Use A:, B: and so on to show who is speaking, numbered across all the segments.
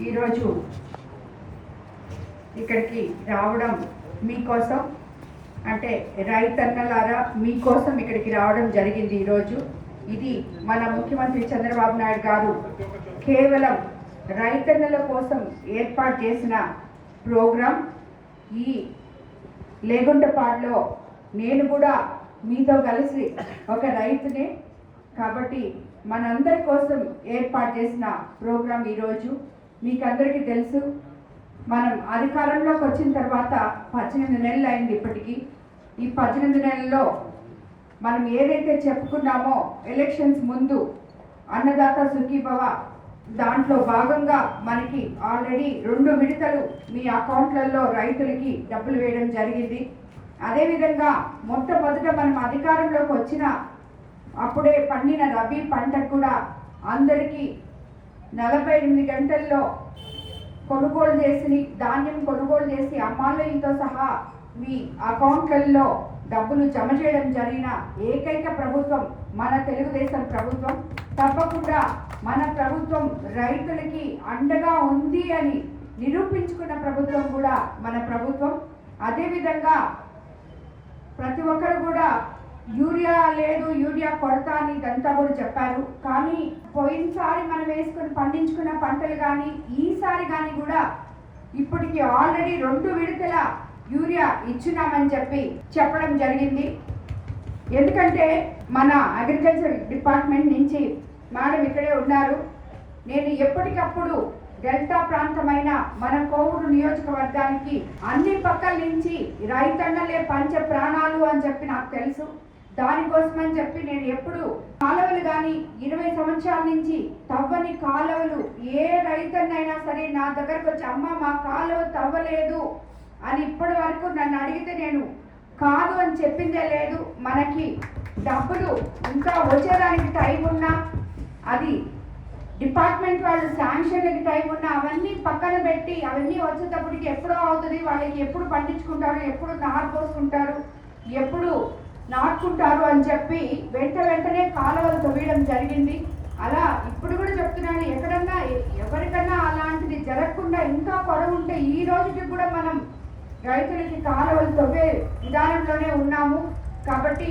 A: ఈరోజు ఇక్కడికి రావడం మీకోసం, అంటే రైతన్నలారా మీకోసం ఇక్కడికి రావడం జరిగింది. ఈరోజు ఇది మన ముఖ్యమంత్రి చంద్రబాబు నాయుడు గారు కేవలం రైతన్నల కోసం ఏర్పాటు చేసిన ప్రోగ్రాం. ఈ లేగుంటపాడులో నేను కూడా మీతో కలిసి ఒక రైతునే కాబట్టి మనందరి కోసం ఏర్పాటు చేసిన ప్రోగ్రాం. ఈరోజు మీకు అందరికీ తెలుసు, మనం అధికారంలోకి వచ్చిన తర్వాత 18 నెలలు అయింది. ఇప్పటికీ ఈ 18 నెలల్లో మనం ఏదైతే చెప్పుకున్నామో ఎలక్షన్స్ ముందు అన్నదాత సుఖీభవ, దాంట్లో భాగంగా మనకి ఆల్రెడీ 2 విడతలు మీ అకౌంట్లలో రైతులకి డబ్బులు వేయడం జరిగింది. అదేవిధంగా మొట్టమొదట మనం అధికారంలోకి వచ్చిన అప్పుడే పండిన రబీ పంటకు కూడా అందరికీ 48 గంటల్లో కొనుగోలు చేసి ధాన్యం కొనుగోలు చేసి అమ్మాలయంతో సహా మీ అకౌంట్లలో డబ్బులు జమ చేయడం జరిగిన ఏకైక ప్రభుత్వం మన తెలుగుదేశం ప్రభుత్వం. తప్పకుండా మన ప్రభుత్వం రైతులకి అండగా ఉంది అని నిరూపించుకున్న ప్రభుత్వం కూడా మన ప్రభుత్వం. అదేవిధంగా ప్రతి ఒక్కరు కూడా యూరియా లేదు, యూరియా కొరత అని ఇదంతా కూడా చెప్పారు. కానీ పోయినసారి మనం వేసుకొని పండించుకున్న పంటలు కానీ ఈసారి కానీ కూడా ఇప్పటికి ఆల్రెడీ 2 విడతల యూరియా ఇచ్చున్నామని చెప్పడం జరిగింది. ఎందుకంటే మన అగ్రికల్చర్ డిపార్ట్మెంట్ నుంచి మేడం ఇక్కడే ఉన్నారు. నేను ఎప్పటికప్పుడు డెల్టా ప్రాంతమైన మన కోవూరు నియోజకవర్గానికి అన్ని పక్కల నుంచి రైతన్నలే పంచ ప్రాణాలు అని చెప్పి నాకు తెలుసు. దానికోసమని చెప్పి నేను ఎప్పుడు కాలువలు కానీ 20 సంవత్సరాల నుంచి తవ్వని కాలువలు ఏ రైతన్నైనా సరే నా దగ్గరకు వచ్చి అమ్మ మా కాలువ తవ్వలేదు అని ఇప్పటి వరకు నన్ను అడిగితే నేను కాదు అని చెప్పిందే లేదు. మనకి డబ్బులు ఇంకా వచ్చేదానికి టైం ఉన్నా, అది డిపార్ట్మెంట్ వాళ్ళు శాంక్షన్లకి టైం ఉన్నా అవన్నీ పక్కన పెట్టి అవన్నీ వచ్చేటప్పటికి ఎప్పుడో అవుతుంది, వాళ్ళకి ఎప్పుడు పండించుకుంటారు, ఎప్పుడు నారు పోసుకుంటారు, ఎప్పుడు నాటుకుంటారు అని చెప్పి వెంటనే కాలువలు తవ్వేయడం జరిగింది. అలా ఇప్పుడు కూడా చెప్తున్నాను, ఎక్కడన్నా ఎవరికన్నా అలాంటిది జరగకుండా ఇంకా పొరవ ఉంటే ఈ రోజుకి కూడా మనం రైతులకి కాలువలు తవ్వే విధానంలోనే ఉన్నాము. కాబట్టి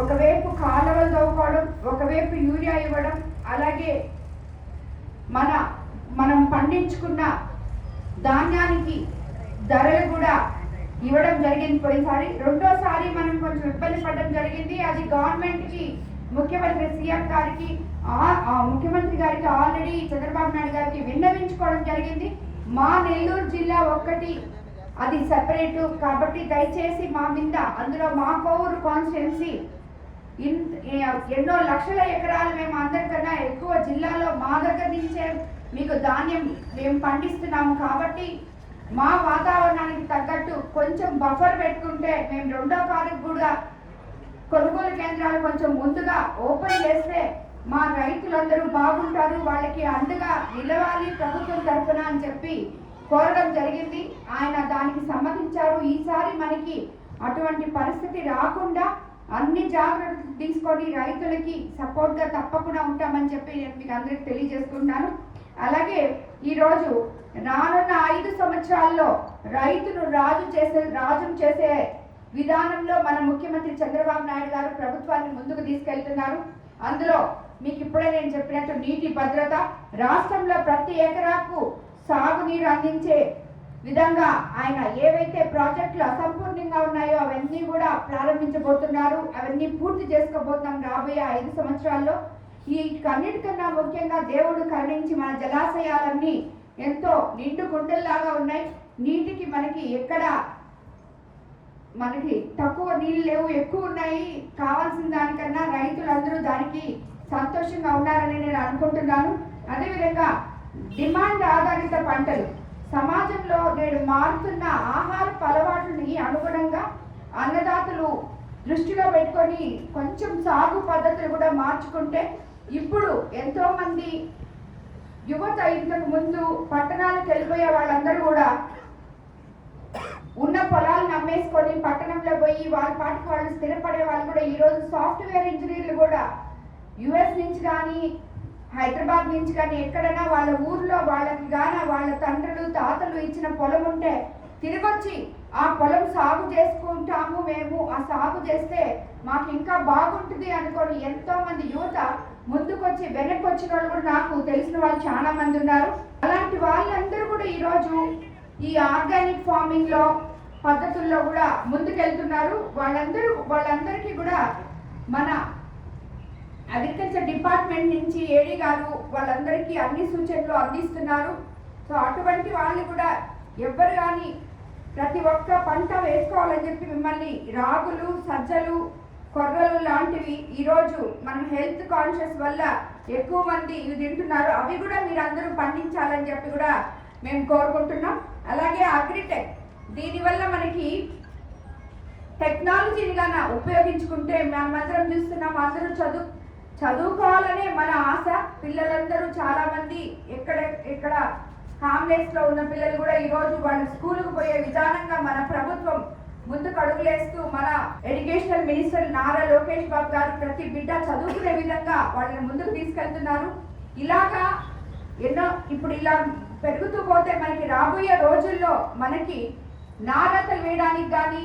A: ఒకవైపు కాలువలు తవ్వుకోవడం, ఒకవైపు యూరియా ఇవ్వడం, అలాగే మనం పండించుకున్న ధాన్యానికి ధరలు కూడా ఇవ్వడం జరిగింది పోయినసారి. రెండోసారి మనం కొంచెం ఇబ్బంది పడడం జరిగింది. అది గవర్నమెంట్కి ముఖ్యమంత్రి సీఎం గారికి ముఖ్యమంత్రి గారికి ఆల్రెడీ చంద్రబాబు నాయుడు గారికి విన్నవించుకోవడం జరిగింది. మా నెల్లూరు జిల్లా ఒక్కటి అది సెపరేటు కాబట్టి దయచేసి మా మీద, అందులో మా కోవూరు కాన్స్టిట్యున్సీ ఎన్నో లక్షల ఎకరాలు మేము అందరికన్నా ఎక్కువ జిల్లాలో మా దగ్గర నుంచే మీకు ధాన్యం మేము పండిస్తున్నాము. కాబట్టి మా వాతావరణానికి తగ్గట్టు కొంచెం బఫర్ పెట్టుకుంటే మేము 2వ తారీఖు కూడా కొనుగోలు కేంద్రాలు కొంచెం ముందుగా ఓపెన్ చేస్తే మా రైతులందరూ బాగుంటారు, వాళ్ళకి అండగా నిలవాలి ప్రభుత్వం తరఫున అని చెప్పి కోరడం జరిగింది. ఆయన దానికి సమ్మతించారు. ఈసారి మనకి అటువంటి పరిస్థితి రాకుండా అన్ని జాగ్రత్తలు తీసుకొని రైతులకి సపోర్ట్గా తప్పకుండా ఉంటామని చెప్పి నేను మీకు అందరికి తెలియజేస్తున్నాను. అలాగే ఈరోజు రానున్న 5 సంవత్సరాల్లో రైతును రాజును చేసే విధానంలో మన ముఖ్యమంత్రి చంద్రబాబు నాయుడు గారు ప్రభుత్వాన్ని ముందుకు తీసుకెళ్తున్నారు. అందులో మీకు ఇప్పుడే నేను చెప్పినట్టు నీటి భద్రత, రాష్ట్రంలో ప్రతి ఎకరాకు సాగునీరు అందించే విధంగా ఆయన ఏవైతే ప్రాజెక్టులు అసంపూర్ణంగా ఉన్నాయో అవన్నీ కూడా ప్రారంభించబోతున్నారు. అవన్నీ పూర్తి చేసుకోబోతున్నాం రాబోయే 5 సంవత్సరాల్లో. ఈ కన్నిటికన్నా ముఖ్యంగా దేవుడు కరుణించి మన జలాశయాలన్నీ ఎంతో నిండు కుండల్లాగా ఉన్నాయి. నీటికి మనకి తక్కువ నీళ్ళు లేవు, ఎక్కువ ఉన్నాయి. కావాల్సిన దానికన్నా రైతులందరూ దానికి సంతోషంగా ఉన్నారని నేను అనుకుంటున్నాను. అదేవిధంగా డిమాండ్ ఆధారిత పంటలు, సమాజంలో నేడు మారుతున్న ఆహారపు అలవాట్లని అనుగుణంగా అన్నదాతలు దృష్టిలో పెట్టుకొని కొంచెం సాగు పద్ధతులు కూడా మార్చుకుంటే ఇప్పుడు ఎంతో మంది యువత ఇంతకు ముందు పట్టణాలకు వెళ్ళిపోయే వాళ్ళందరూ కూడా ఉన్న పొలాలను అమ్మేసుకొని పట్టణంలో పోయి వాళ్ళ పాటికి వాళ్ళు స్థిరపడే వాళ్ళు కూడా ఈరోజు సాఫ్ట్వేర్ ఇంజనీర్లు కూడా యుఎస్ నుంచి కానీ హైదరాబాద్ నుంచి కానీ ఎక్కడైనా వాళ్ళ ఊర్లో వాళ్ళకి గాన తాతలు ఇచ్చిన పొలం ఉంటే తిరిగొచ్చి ఆ పొలం సాగు చేసుకుంటాము, మేము ఆ సాగు చేస్తే మాకు ఇంకా బాగుంటుంది అనుకొని ఎంతో మంది యువత ముందుకొచ్చి వెనక్కి వచ్చిన వాళ్ళు కూడా నాకు తెలిసిన వాళ్ళు చాలా మంది ఉన్నారు. అలాంటి వాళ్ళందరూ కూడా ఈరోజు ఈ ఆర్గానిక్ ఫార్మింగ్ లో పద్ధతుల్లో కూడా ముందుకెళ్తున్నారు. వాళ్ళందరికీ కూడా మన అగ్రికల్చర్ డిపార్ట్మెంట్ నుంచి ఏడీ గారు వాళ్ళందరికీ అన్ని సూచనలు అందిస్తున్నారు. సో అటువంటి వాళ్ళు కూడా ఎవరు కానీ ప్రతి ఒక్క పంట వేసుకోవాలని చెప్పి మిమ్మల్ని రాగులు, సజ్జలు, కొర్రలు లాంటివి ఈరోజు మనం హెల్త్ కాన్షియస్ వల్ల ఎక్కువ మంది ఇవి తింటున్నారు. అవి కూడా మీరు అందరూ పండించాలని చెప్పి కూడా మేము కోరుకుంటున్నాం. అలాగే అగ్రిటెక్, దీనివల్ల మనకి టెక్నాలజీని గాన ఉపయోగించుకుంటే మనమందరం చూస్తున్నాం, అందరూ చదువుకోవాలనే మన ఆశ. పిల్లలందరూ చాలా మంది ఎక్కడ కాంప్లెక్స్ లో ఉన్న పిల్లలు కూడా ఈరోజు వాళ్ళు స్కూల్కి పోయే విధానంగా మన ప్రభుత్వం ముందుకు అడుగులేస్తూ మన ఎడ్యుకేషనల్ మినిస్టర్ నారా లోకేష్ బాబు గారు ప్రతి బిడ్డ చదువుకునే విధంగా వాళ్ళని ముందుకు తీసుకెళ్తున్నారు. ఇలాగా ఎన్నో ఇప్పుడు ఇలా పెరుగుతూ పోతే మనకి రాబోయే రోజుల్లో మనకి నారతలు వేయడానికి కానీ,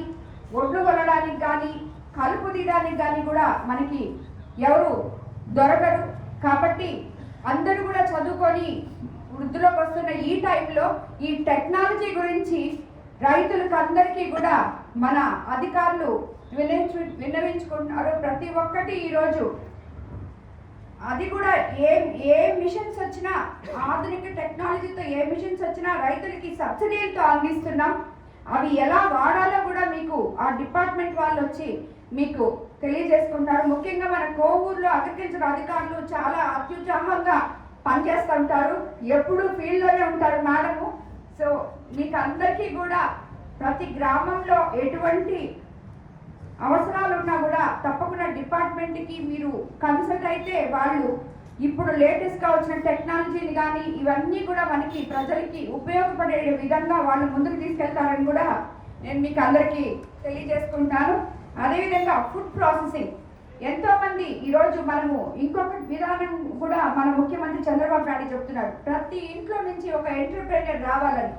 A: ఒడ్లు కొనడానికి కానీ, కలుపు తీయడానికి కానీ కూడా మనకి ఎవరు దొరకరు. కాబట్టి అందరూ కూడా చదువుకొని వృద్ధిలోకి వస్తున్న ఈ టైంలో ఈ టెక్నాలజీ గురించి రైతులకు అందరికీ కూడా మన అధికారులు విన్నవించుకుంటున్నారు. ప్రతి ఒక్కటి ఈరోజు అది కూడా ఏ మిషన్స్ వచ్చినా, ఆధునిక టెక్నాలజీతో ఏ మిషన్స్ వచ్చినా రైతులకి సబ్సిడీలతో అందిస్తున్నాం. అవి ఎలా వాడాలో కూడా మీకు ఆ డిపార్ట్మెంట్ వాళ్ళు వచ్చి మీకు తెలియజేసుకుంటారు. ముఖ్యంగా మన కోవూరులో అగ్రికల్చర్ అధికారులు చాలా అత్యుత్సాహంగా పనిచేస్తుంటారు, ఎప్పుడు ఫీల్డ్లోనే ఉంటారు మేడము. సో మీకు అందరికీ కూడా ప్రతి గ్రామంలో ఎటువంటి అవసరాలు ఉన్నా కూడా తప్పకుండా డిపార్ట్మెంట్కి మీరు కన్సల్ట్ అయితే వాళ్ళు ఇప్పుడు లేటెస్ట్గా వచ్చిన టెక్నాలజీని కానీ ఇవన్నీ కూడా మనకి ప్రజలకి ఉపయోగపడే విధంగా వాళ్ళు ముందుకు తీసుకెళ్తారని కూడా నేను మీకు అందరికీ తెలియజేసుకుంటాను. అదేవిధంగా ఫుడ్ ప్రాసెసింగ్, ఎంతో మంది ఈరోజు మనము ఇంకొక విధానం కూడా మన ముఖ్యమంత్రి చంద్రబాబు నాయుడు చెప్తున్నారు, ప్రతి ఇంట్లో నుంచి ఒక ఎంటర్‌ప్రెన్యూర్ రావాలని.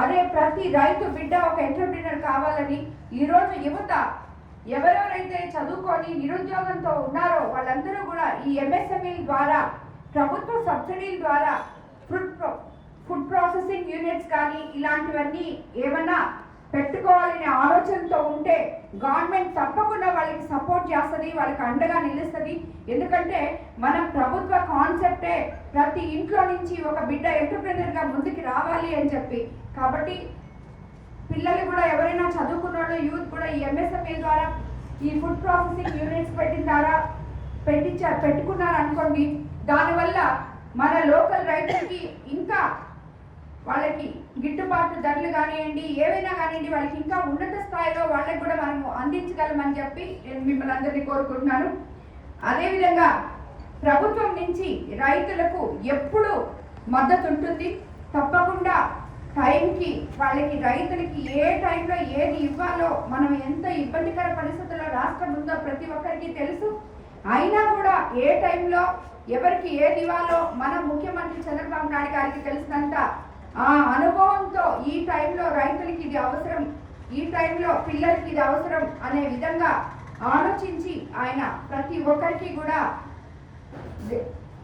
A: అదే ప్రతి రైతు బిడ్డ ఒక ఎంటర్‌ప్రెన్యూర్ కావాలని ఈరోజు యువత ఎవరెవరైతే చదువుకొని నిరుద్యోగంతో ఉన్నారో వాళ్ళందరూ కూడా ఈ ఎంఎస్ఎంఈ ద్వారా, ప్రభుత్వ సబ్సిడీల ద్వారా ఫుడ్ ప్రాసెసింగ్ యూనిట్స్ కానీ ఇలాంటివన్నీ ఏమన్నా పెట్టుకోవాలనే ఆలోచనతో ఉంటే గవర్నమెంట్ తప్పకుండా వాళ్ళకి సపోర్ట్ చేస్తుంది, వాళ్ళకి అండగా నిలుస్తుంది. ఎందుకంటే మన ప్రభుత్వ కాన్సెప్టే ప్రతి ఇంట్లో నుంచి ఒక బిడ్డ ఎంటర్‌ప్రెన్యూర్గా ముందుకు రావాలి అని చెప్పి. కాబట్టి పిల్లలు కూడా ఎవరైనా చదువుకున్న వాళ్ళు, యూత్ కూడా ఈ ఎంఎస్ఎంఈ ద్వారా ఈ ఫుడ్ ప్రాసెసింగ్ యూనిట్స్ పెట్టుకున్నారు అనుకోండి, దానివల్ల మన లోకల్ రైతులకి ఇంకా వాళ్ళకి గిట్టుబాటు ధరలు కానివ్వండి, ఏవైనా కానివ్వండి, వాళ్ళకి ఇంకా ఉన్నత స్థాయిలో వాళ్ళకి కూడా మనము అందించగలమని చెప్పి నేను మిమ్మల్ని అందరినీ కోరుకుంటున్నాను. అదేవిధంగా ప్రభుత్వం నుంచి రైతులకు ఎప్పుడు మద్దతు ఉంటుంది. తప్పకుండా టైంకి వాళ్ళకి రైతులకి ఏ టైంలో ఏది ఇవ్వాలో, మనం ఎంత ఇబ్బందికర పరిస్థితుల్లో రాష్ట్రం ఉందో ప్రతి ఒక్కరికి తెలుసు. అయినా కూడా ఏ టైంలో ఎవరికి ఏది ఇవ్వాలో మన ముఖ్యమంత్రి చంద్రబాబు నాయుడు గారికి తెలిసినంత ఆ అనుభవంతో ఈ టైంలో రైతులకి ఇది అవసరం, ఈ టైంలో పిల్లలకి ఇది అవసరం అనే విధంగా ఆలోచించి ఆయన ప్రతి ఒక్కరికి కూడా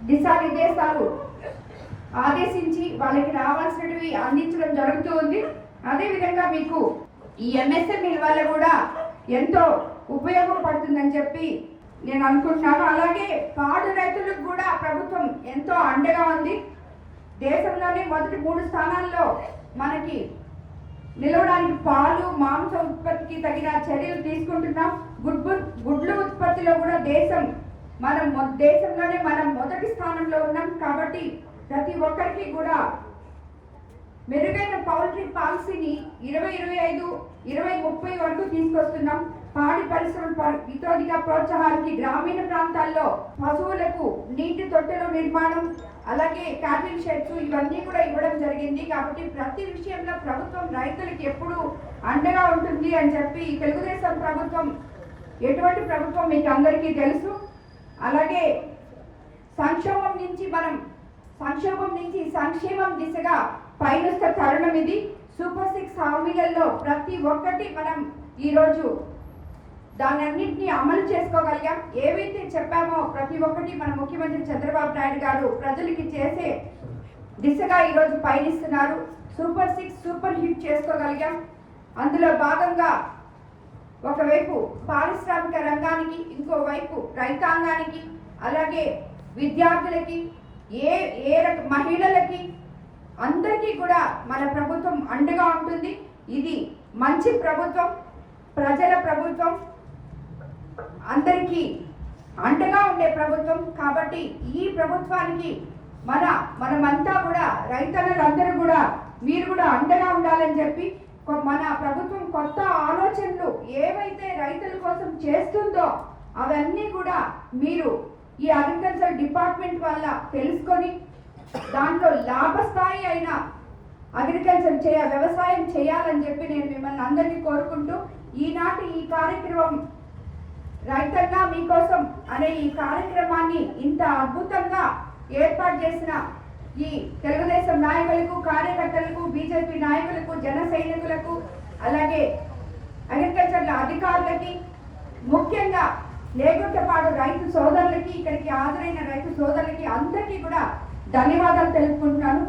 A: దిశానిర్దేశాలు ఆదేశించి వాళ్ళకి రావాల్సినవి అందించడం జరుగుతూ ఉంది. అదేవిధంగా మీకు ఈ ఎంఎస్ఎంఈ వల్ల కూడా ఎంతో ఉపయోగపడుతుందని చెప్పి నేను అనుకుంటున్నాను. అలాగే పాడి రైతులకు కూడా ప్రభుత్వం ఎంతో అండగా ఉంది. దేశంలోనే మొదటి 3 స్థానాల్లో మనకి నిలవడానికి పాలు, మాంస ఉత్పత్తికి తగిన చర్యలు తీసుకుంటున్నాం. గుడ్లు ఉత్పత్తిలో కూడా దేశంలోనే మనం మొదటి స్థానంలో ఉన్నాం. కాబట్టి ప్రతి ఒక్కరికి కూడా మెరుగైన పౌల్ట్రీ పాలసీని 2025, 2030 వరకు తీసుకొస్తున్నాం. పాడి పరిశ్రమ ఇతోదిగా ప్రోత్సాహానికి గ్రామీణ ప్రాంతాల్లో పశువులకు నీటి తొట్టెల నిర్మాణం, అలాగే క్యాటిల్ షెడ్స్ ఇవన్నీ కూడా ఇవ్వడం జరిగింది. కాబట్టి ప్రతి విషయంలో ప్రభుత్వం రైతులకు ఎప్పుడు అండగా ఉంటుంది అని చెప్పి తెలుగుదేశం ప్రభుత్వం ఎటువంటి ప్రభుత్వం మీకు అందరికీ తెలుసు. అలాగే సంక్షోభం నుంచి సంక్షేమం దిశగా పయనిస్తున్న తరుణం ఇది. సూపర్ 6 హామీలలో ప్రతి ఒక్కటి మనం ఈరోజు దాన్ని అన్నింటినీ అమలు చేసుకోగలిగాం. ఏవైతే చెప్పామో ప్రతి ఒక్కటి మన ముఖ్యమంత్రి చంద్రబాబు నాయుడు గారు ప్రజలకి చేసే దిశగా ఈరోజు పయనిస్తున్నారు. సూపర్ 6 సూపర్ హిట్ చేసుకోగలిగాం. అందులో భాగంగా ఒకవైపు పారిశ్రామిక రంగానికి, ఇంకోవైపు రైతాంగానికి, అలాగే విద్యార్థులకి, మహిళలకి అందరికీ కూడా మన ప్రభుత్వం అండగా ఉంటుంది. ఇది మంచి ప్రభుత్వం, ప్రజల ప్రభుత్వం, అందరికీ అండగా ఉండే ప్రభుత్వం. కాబట్టి ఈ ప్రభుత్వానికి మనమంతా కూడా రైతన్నలందరూ కూడా మీరు కూడా అండగా ఉండాలని చెప్పి మన ప్రభుత్వం కొత్త ఆలోచనలు ఏవైతే రైతుల కోసం చేస్తుందో అవన్నీ కూడా మీరు ఈ అగ్రికల్చర్ డిపార్ట్మెంట్ వల్ల తెలుసుకొని దాంట్లో లాభస్థాయి అయిన వ్యవసాయం చేయాలని చెప్పి నేను మిమ్మల్ని అందరినీ కోరుకుంటూ ఈనాటి ఈ కార్యక్రమం రైతన్న మీకోసం అనే ఈ కార్యక్రమాన్ని ఇంత అద్భుతంగా ఏర్పాటు చేసిన ఈ తెలుగుదేశం నాయకులకు, కార్యకర్తలకు, బీజేపీ నాయకులకు, జన సైనికులకు, అలాగే అగ్రికల్చర్ అధికారులకి, ముఖ్యంగా లేగుంటపాడు రైతు సోదరులకి, ఇక్కడికి హాజరైన రైతు సోదరులకి అందరికీ కూడా ధన్యవాదాలు తెలుపుకుంటున్నాను.